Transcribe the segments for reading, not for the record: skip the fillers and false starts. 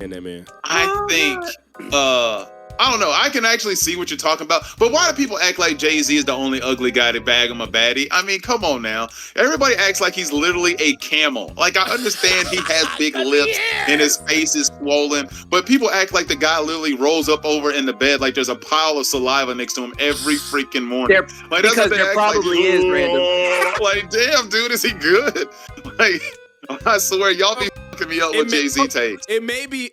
in that man. I think I don't know. I can actually see what you're talking about, but why do people act like Jay-Z is the only ugly guy to bag him a baddie? I mean, come on now. Everybody acts like he's literally a camel. Like, I understand he has big lips and his face is swollen, but people act like the guy literally rolls up over in the bed like there's a pile of saliva next to him every freaking morning. Like, because there probably is, Random. Like, damn, dude, is he good? Like, I swear, y'all be fucking me up with Jay-Z takes. It may be.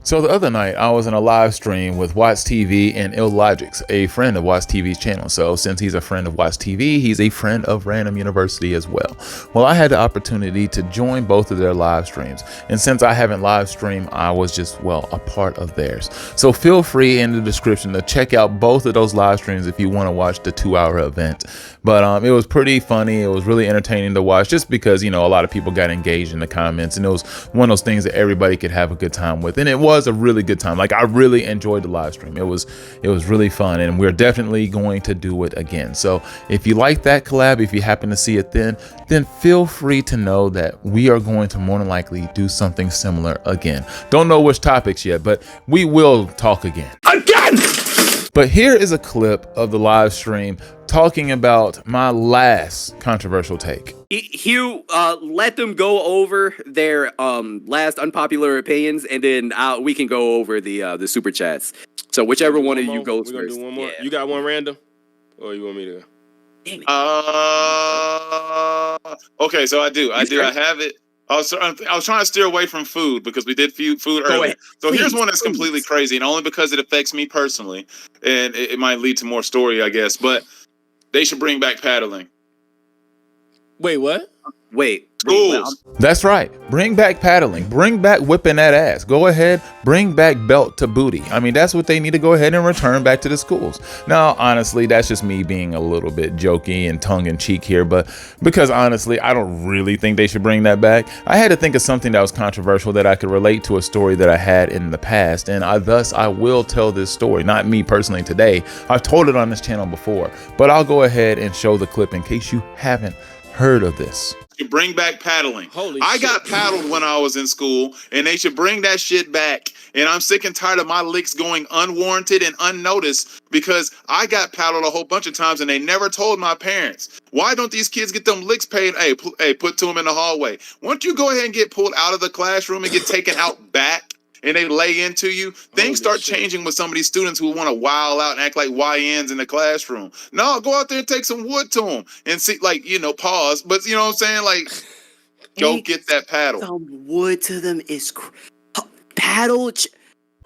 So the other night, I was in a live stream with Watch TV and Illogix, a friend of Watch TV's channel. So since he's a friend of Watch TV, he's a friend of Random University as well. Well, I had the opportunity to join both of their live streams. And since I haven't live streamed, I was just, well, a part of theirs. So feel free in the description to check out both of those live streams if you want to watch the 2-hour event. But it was pretty funny. It was really entertaining to watch just because, you know, a lot of people got engaged in the comments, and it was one of those things that everybody could have a good time with. And it was a really good time. Like, I really enjoyed the live stream. It was really fun, and we're definitely going to do it again. So if you like that collab, if you happen to see it then feel free to know that we are going to more than likely do something similar again. Don't know which topics yet, but we will talk again. But here is a clip of the live stream talking about my last controversial take. Hugh, let them go over their last unpopular opinions, and then we can go over the super chats. So whichever one of you goes We're gonna first. do one more. Yeah. You got one random, or you want me to? Okay, so I do. I have it. I was trying to steer away from food because we did food earlier. So here's one that's completely crazy, and only because it affects me personally, and it might lead to more story, I guess. But they should bring back paddling. Wait, what? Wait. Schools. That's right. Bring back paddling. Bring back whipping that ass. Go ahead. Bring back belt to booty. I mean, that's what they need to go ahead and return back to the schools. Now, honestly, that's just me being a little bit jokey and tongue-in-cheek here, but because honestly, I don't really think they should bring that back. I had to think of something that was controversial that I could relate to a story that I had in the past, and thus I will tell this story. Not me personally today. I've told it on this channel before, but I'll go ahead and show the clip in case you haven't heard of this. Bring back paddling. I got paddled when I was in school, and they should bring that shit back. And I'm sick and tired of my licks going unwarranted and unnoticed because I got paddled a whole bunch of times and they never told my parents. Why don't these kids get them licks paid? Hey, put to them in the hallway. Why don't you go ahead and get pulled out of the classroom and get taken out back? And they lay into you, things start changing with some of these students who want to wild out and act like YNs in the classroom. No, go out there and take some wood to them and see, like, you know, pause. But you know what I'm saying? Like, go get that paddle. Some wood to them is paddle.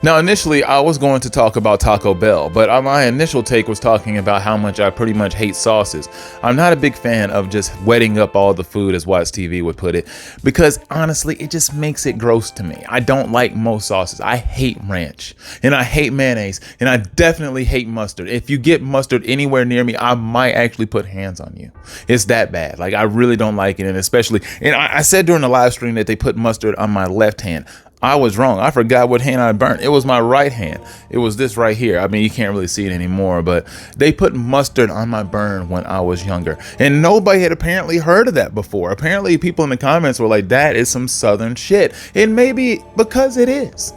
Now, initially, I was going to talk about Taco Bell, but my initial take was talking about how much I pretty much hate sauces. I'm not a big fan of just wetting up all the food, as Watch TV would put it, because honestly, it just makes it gross to me. I don't like most sauces. I hate ranch, and I hate mayonnaise, and I definitely hate mustard. If you get mustard anywhere near me, I might actually put hands on you. It's that bad. Like, I really don't like it, and especially, and I said during the live stream that they put mustard on my left hand. I was wrong. I forgot what hand I burnt. It was my right hand. It was this right here. I mean, you can't really see it anymore, but they put mustard on my burn when I was younger. And nobody had apparently heard of that before. Apparently, people in the comments were like, that is some southern shit. And maybe because it is.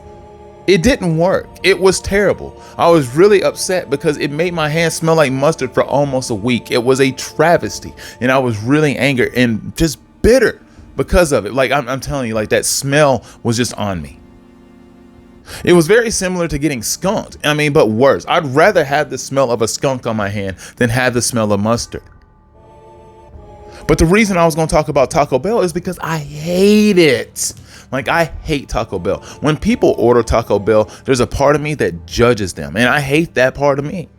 It didn't work. It was terrible. I was really upset because it made my hand smell like mustard for almost a week. It was a travesty. And I was really angry and just bitter because of it. Like, I'm telling you, like, that smell was just on me. It was very similar to getting skunked. I mean, but worse. I'd rather have the smell of a skunk on my hand than have the smell of mustard. But the reason I was going to talk about Taco Bell is because I hate it. Like, I hate Taco Bell. When people order Taco Bell, there's a part of me that judges them, and I hate that part of me.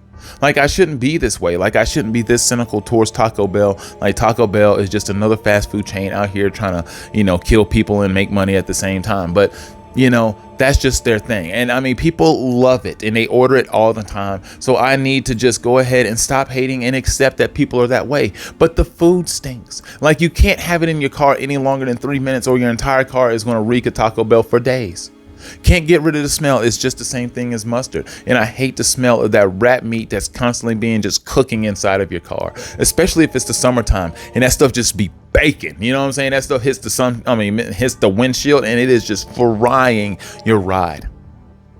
Like, I shouldn't be this way. Like, I shouldn't be this cynical towards Taco Bell. Like, Taco Bell is just another fast food chain out here trying to, you know, kill people and make money at the same time. But You know, that's just their thing. And I mean, people love it and they order it all the time. So I need to just go ahead and stop hating and accept that people are that way. But the food stinks. Like, you can't have it in your car any longer than 3 minutes or your entire car is going to reek of Taco Bell for days. Can't get rid of the smell. It's just the same thing as mustard. And I hate the smell of that rat meat that's constantly being just cooking inside of your car, especially if it's the summertime and that stuff just be baking. You know what I'm saying? That stuff hits hits the windshield and it is just frying your ride.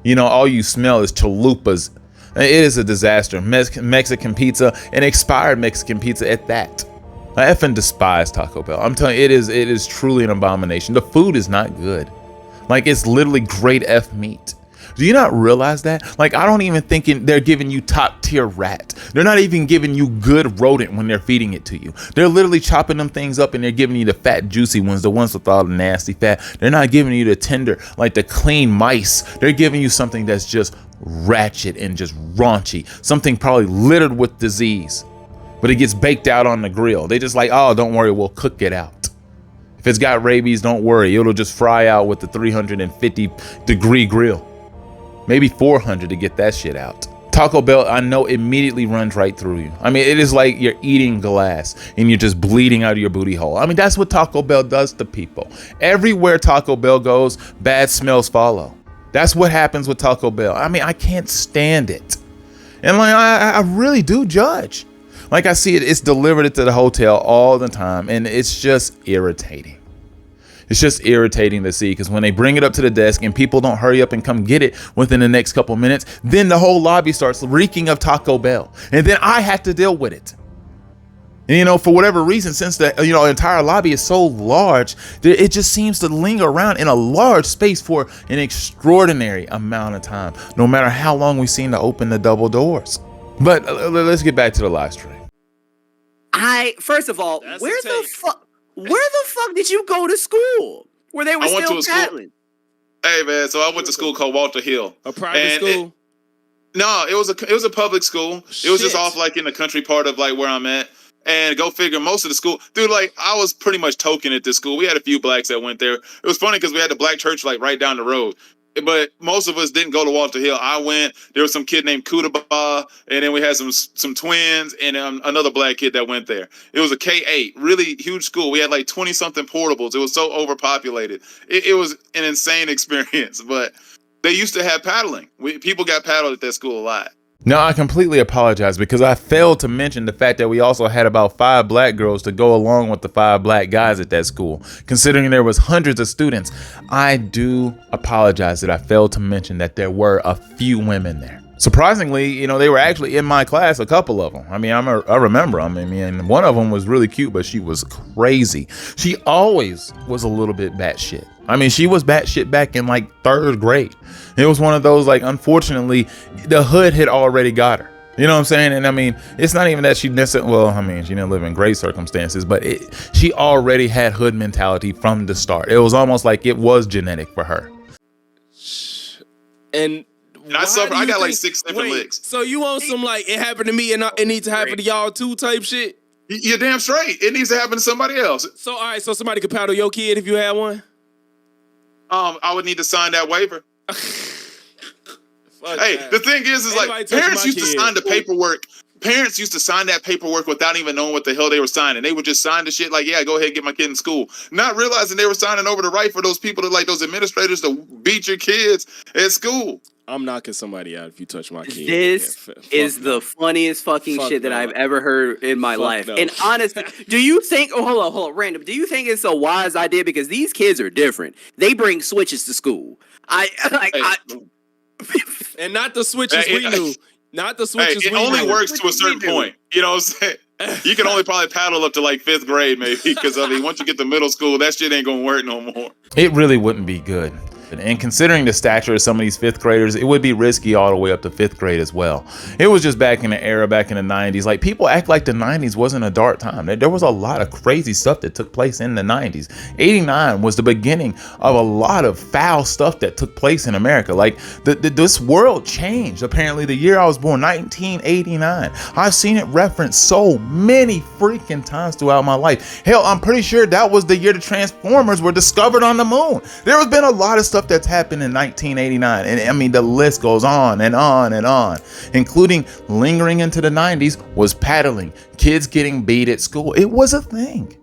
You know, all you smell is chalupas. It is a disaster. Mexican pizza, and expired Mexican pizza at that. I effing despise Taco Bell. I'm telling you, it is truly an abomination. The food is not good. Like, it's literally grade F meat. Do you not realize that? Like, I don't even think they're giving you top tier rat. They're not even giving you good rodent when they're feeding it to you. They're literally chopping them things up and they're giving you the fat, juicy ones, the ones with all the nasty fat. They're not giving you the tender, like the clean mice. They're giving you something that's just ratchet and just raunchy. Something probably littered with disease. But it gets baked out on the grill. They just like, oh, don't worry, we'll cook it out. If it's got rabies, don't worry. It'll just fry out with the 350-degree grill. Maybe 400 to get that shit out. Taco Bell, I know, immediately runs right through you. I mean, it is like you're eating glass and you're just bleeding out of your booty hole. I mean, that's what Taco Bell does to people. Everywhere Taco Bell goes, bad smells follow. That's what happens with Taco Bell. I mean, I can't stand it. And like, I really do judge. Like, I see it's delivered to the hotel all the time, and it's just irritating. It's just irritating to see, because when they bring it up to the desk and people don't hurry up and come get it within the next couple minutes, then the whole lobby starts reeking of Taco Bell, and then I have to deal with it. And, you know, for whatever reason, since the entire lobby is so large, it just seems to linger around in a large space for an extraordinary amount of time, no matter how long we seem to open the double doors. But let's get back to the live stream. First of all, where the fuck did you go to school? Where they were still paddling? Hey man, so I went to school called Walter Hill. A private school? No, it was a public school. It was just off like in the country part of like where I'm at. And go figure, most of the school, dude, like I was pretty much token at this school. We had a few blacks that went there. It was funny because we had the black church like right down the road. But most of us didn't go to Walter Hill. I went. There was some kid named Kudaba, and then we had some twins and another black kid that went there. It was a K-8, really huge school. We had like 20-something portables. It was so overpopulated. It was an insane experience. But they used to have paddling. People got paddled at that school a lot. No, I completely apologize because I failed to mention the fact that we also had about 5 black girls to go along with the 5 black guys at that school. Considering there was hundreds of students, I do apologize that I failed to mention that there were a few women there. Surprisingly, they were actually in my class, a couple of them. I mean, I remember them. I mean, one of them was really cute, but she was crazy. She always was a little bit batshit. I mean, she was batshit back in like 3rd grade. It was one of those, like, unfortunately, the hood had already got her. You know what I'm saying? And I mean, it's not even that she necessarily, well, I mean, she didn't live in great circumstances, but she already had hood mentality from the start. It was almost like it was genetic for her. And I got like 6 different licks. So you want some like it happened to me and it needs to happen to y'all too type shit? You're damn straight. It needs to happen to somebody else. So all right, so somebody could paddle your kid if you had one? I would need to sign that waiver. Hey, that. The thing is like parents used to sign the paperwork. Parents used to sign that paperwork without even knowing what the hell they were signing. They would just sign the shit like, yeah, go ahead and get my kid in school. Not realizing they were signing over the right for those people to, like, those administrators to beat your kids at school. I'm knocking somebody out if you touch my kid. This is the funniest fucking shit that I've ever heard in my life. And honestly, do you think, hold on, random, do you think it's a wise idea? Because these kids are different. They bring switches to school. And not the switches we knew. Not the switches it only works to a certain point. You know what I'm saying? You can only probably paddle up to like 5th grade maybe. Because I mean, once you get to middle school, that shit ain't gonna work no more. It really wouldn't be good. And considering the stature of some of these 5th graders, it would be risky all the way up to 5th grade as well. It was just back in the era, back in the 90s. Like, people act like the 90s wasn't a dark time. There was a lot of crazy stuff that took place in the 90s. 89 was the beginning of a lot of foul stuff that took place in America. Like, this world changed, apparently, the year I was born, 1989. I've seen it referenced so many freaking times throughout my life. Hell, I'm pretty sure that was the year the Transformers were discovered on the moon. There has been a lot of stuff stuff that's happened in 1989. And I mean, the list goes on and on and on, including lingering into the 90s was paddling, kids getting beat at school. It was a thing.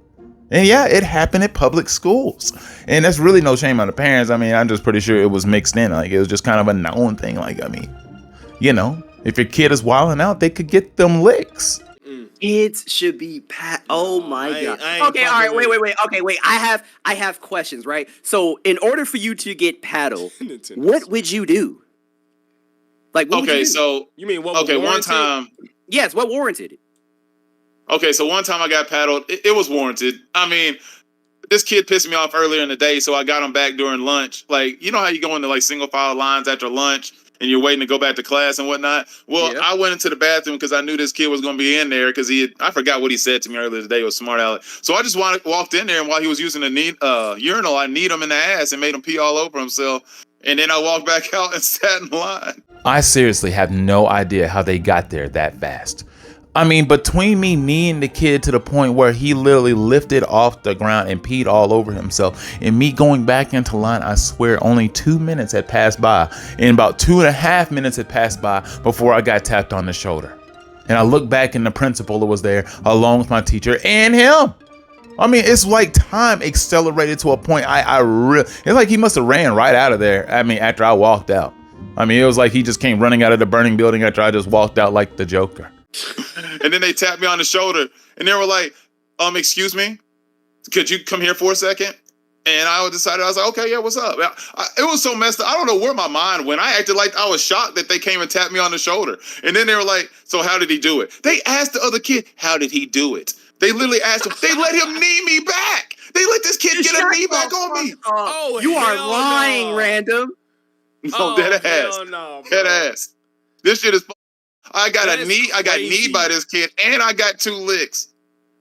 And yeah, it happened at public schools. And that's really no shame on the parents. I mean, I'm just pretty sure it was mixed in. Like, it was just kind of a known thing. Like, I mean, you know, if your kid is wilding out, they could get them licks. Kids should be oh my god. Okay, all right, wait. Okay, wait. I have questions, right? So, in order for you to get paddled, what would you do? Like, what would you do? So you mean what? Okay, one time. Yes, what warranted it? Okay, so one time I got paddled. It was warranted. I mean, this kid pissed me off earlier in the day, so I got him back during lunch. Like, you know how you go into like single file lines after lunch and you're waiting to go back to class and whatnot? Well, yeah. I went into the bathroom because I knew this kid was going to be in there because I forgot what he said to me earlier today. It was smart aleck. So I just walked in there, and while he was using the urinal, I kneed him in the ass and made him pee all over himself. And then I walked back out and sat in line. I seriously have no idea how they got there that fast. I mean, between me kneeing the kid to the point where he literally lifted off the ground and peed all over himself, and me going back into line, I swear only 2 minutes had passed by, and about 2.5 minutes had passed by before I got tapped on the shoulder. And I looked back and the principal was there along with my teacher and him. I mean, it's like time accelerated to a point it's like he must have ran right out of there. I mean, after I walked out. I mean, it was like he just came running out of the burning building after I just walked out like the Joker. And then they tapped me on the shoulder and they were like, excuse me, could you come here for a second? And I was like, okay, yeah, what's up? It was so messed up. I don't know where my mind went. I acted like I was shocked that they came and tapped me on the shoulder. And then they were like, so how did he do it? They asked the other kid, how did he do it? They literally asked him, they let him knee me back. They let this kid get a knee back on me. Oh, you are lying, no. Random. No, dead ass. No, dead ass. This shit is I got kneed by this kid, and I got 2 licks.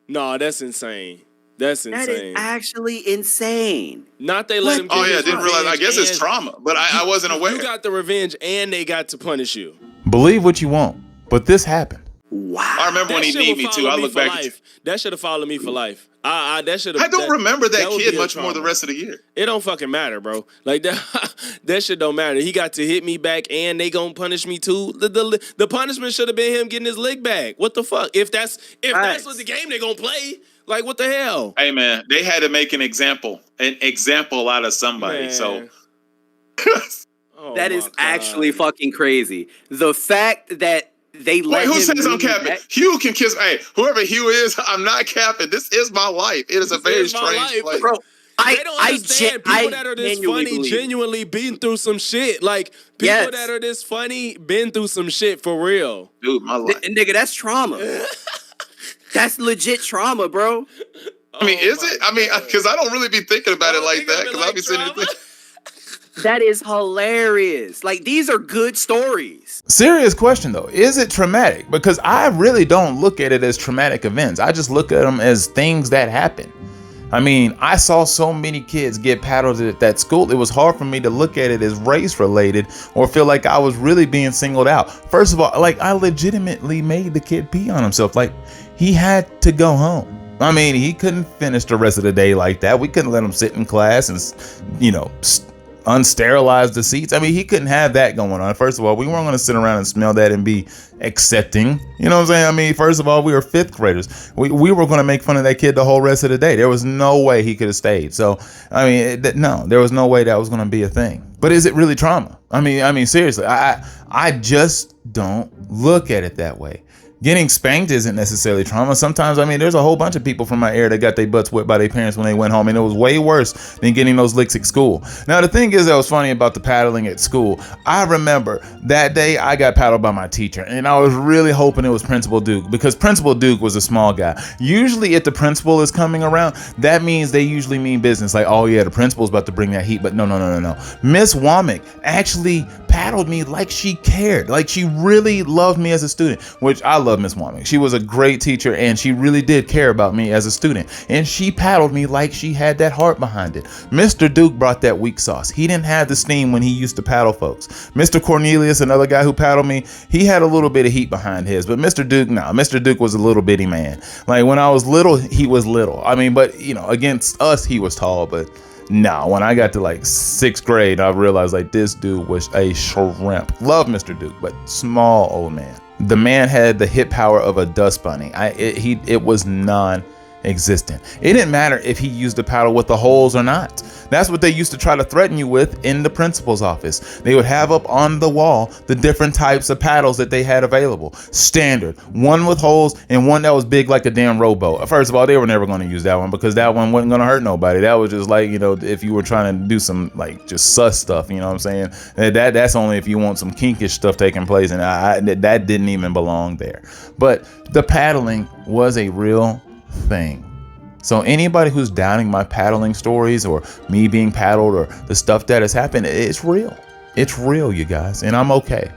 No, that's insane. That's insane. That is actually insane. Not they let him get didn't realize. I guess it's trauma, but I wasn't aware. You got the revenge, and they got to punish you. Believe what you want, but this happened. Wow. I remember when he kneed me, too. I look back. That should have followed me for life. I don't remember that kid much more the rest of the year. It don't fucking matter, bro. Like that shit don't matter. He got to hit me back, and they gonna punish me too. The punishment should have been him getting his lick back. What the fuck? If that's what the game they gonna play, like what the hell? Hey man, they had to make an example out of somebody. Man. So that is actually fucking crazy. The fact that they let who says I'm capping? Back? Hugh can kiss. Hey, whoever Hugh is, I'm not capping. This is my life. It is a very strange place. Bro, I don't understand people that are this funny genuinely been through some shit. Like, people that are this funny been through some shit for real. Dude, my life. Nigga, that's trauma. That's legit trauma, bro. I mean, is it? I mean, because I don't really be thinking about it like that. Because I'll be sitting there thinking. That is hilarious. Like, these are good stories. Serious question, though. Is it traumatic? Because I really don't look at it as traumatic events. I just look at them as things that happen. I mean, I saw so many kids get paddled at that school. It was hard for me to look at it as race related or feel like I was really being singled out. First of all, like, I legitimately made the kid pee on himself. Like, he had to go home. I mean, he couldn't finish the rest of the day like that. We couldn't let him sit in class and, unsterilize the seats. I mean, he couldn't have that going on. First of all, we weren't going to sit around and smell that and be accepting. You know what I'm saying? I mean, first of all, we were 5th graders. We were going to make fun of that kid the whole rest of the day. There was no way he could have stayed. So, I mean, there was no way that was going to be a thing. But is it really trauma? I mean, seriously, I just don't look at it that way. Getting spanked isn't necessarily trauma. Sometimes, I mean, there's a whole bunch of people from my era that got their butts whipped by their parents when they went home, and it was way worse than getting those licks at school. Now, the thing is that was funny about the paddling at school. I remember that day I got paddled by my teacher, and I was really hoping it was Principal Duke, because Principal Duke was a small guy. Usually, if the principal is coming around, that means they usually mean business. Like, oh yeah, the principal's about to bring that heat. But no. Miss Womack actually paddled me like she cared. Like, she really loved me as a student, which I love Miss Womack. She was a great teacher, and she really did care about me as a student, and she paddled me like she had that heart behind it. Mr. Duke brought that weak sauce. He didn't have the steam when he used to paddle folks. Mr. Cornelius, another guy who paddled me, he had a little bit of heat behind his, but Mr. Duke, no. Mr. Duke was a little bitty man. Like, when I was little, he was little. I mean, but against us, he was tall, but No, when I got to like 6th grade, I realized like this dude was a shrimp. Love Mr. Duke, but small old man. The man had the hit power of a dust bunny. It was non-existent. It didn't matter if he used the paddle with the holes or not. That's what they used to try to threaten you with in the principal's office. They would have up on the wall the different types of paddles that they had available. Standard, one with holes and one that was big like a damn rowboat. First of all, they were never going to use that one because that one wasn't going to hurt nobody. That was just like, you know, if you were trying to do some like just sus stuff, you know what I'm saying? That's only if you want some kinkish stuff taking place, and that didn't even belong there. But the paddling was a real thing. So anybody who's doubting my paddling stories or me being paddled or the stuff that has happened, it's real. It's real, you guys. And I'm okay.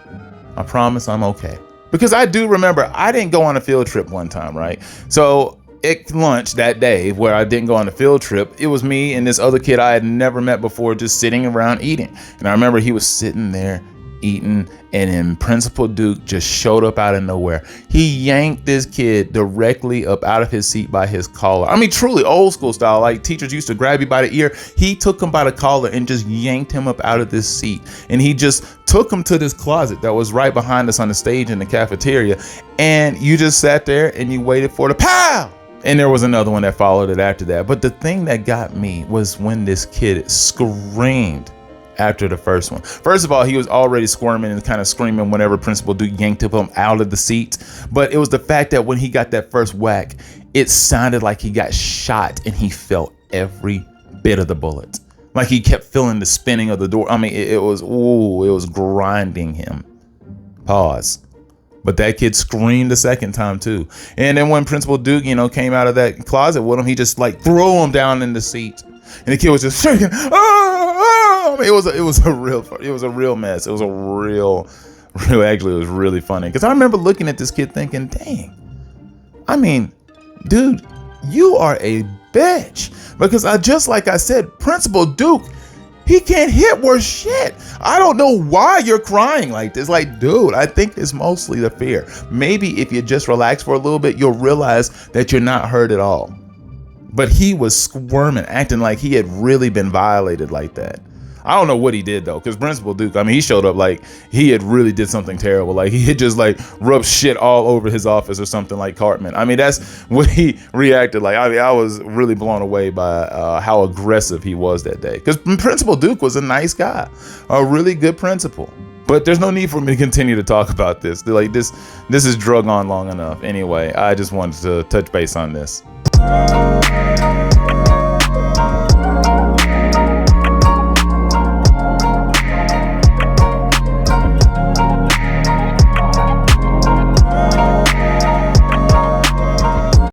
I promise I'm okay. Because I do remember I didn't go on a field trip one time, right? So at lunch that day where I didn't go on the field trip, it was me and this other kid I had never met before just sitting around eating. And I remember he was sitting there eating, and then Principal Duke just showed up out of nowhere. He yanked this kid directly up out of his seat by his collar. I mean, truly old school style, like teachers used to grab you by the ear. He took him by the collar and just yanked him up out of this seat, and he just took him to this closet that was right behind us on the stage in the cafeteria, and you just sat there and you waited for the pow. And there was another one that followed it after that. But the thing that got me was when this kid screamed after the first one. First of all, he was already squirming and kind of screaming whenever Principal Duke yanked him out of the seat. But it was the fact that when he got that first whack, it sounded like he got shot and he felt every bit of the bullet. Like he kept feeling the spinning of the door. I mean, it was grinding him. Pause. But that kid screamed the second time too. And then when Principal Duke, came out of that closet with him, he just like threw him down in the seat. And the kid was just shaking. It was a real mess. It was actually, it was really funny. Because I remember looking at this kid thinking, dang, I mean, dude, you are a bitch. Because just like I said, Principal Duke, he can't hit worth shit. I don't know why you're crying like this. Like, dude, I think it's mostly the fear. Maybe if you just relax for a little bit, you'll realize that you're not hurt at all. But he was squirming, acting like he had really been violated like that. I don't know what he did though, because Principal Duke, I mean, he showed up like he had really did something terrible. Like he had just like rubbed shit all over his office or something like Cartman. I mean, that's what he reacted like. I mean, I was really blown away by how aggressive he was that day. Because Principal Duke was a nice guy, a really good principal. But there's no need for me to continue to talk about this. Like this is drug on long enough. Anyway, I just wanted to touch base on this.